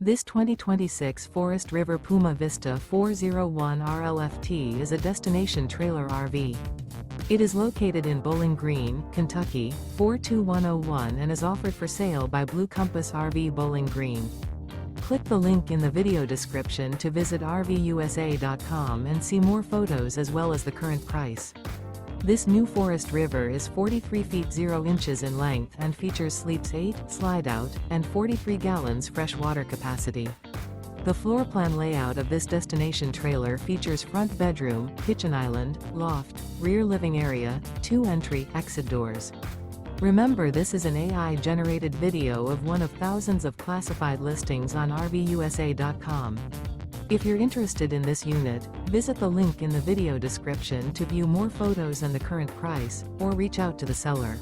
This 2026 Forest River Puma Vista 401 RLFT is a destination trailer RV. It is located in Bowling Green, Kentucky, 42101 and is offered for sale by Blue Compass RV Bowling Green. Click the link in the video description to visit RVUSA.com and see more photos as well as the current price. This new Forest River is 43 feet 0 inches in length and features sleeps 8, slide-out, and 43 gallons fresh water capacity. The floor plan layout of this destination trailer features front bedroom, kitchen island, loft, rear living area, 2 entry/exit doors. Remember, this is an AI-generated video of one of thousands of classified listings on RVUSA.com. If you're interested in this unit, visit the link in the video description to view more photos and the current price, or reach out to the seller.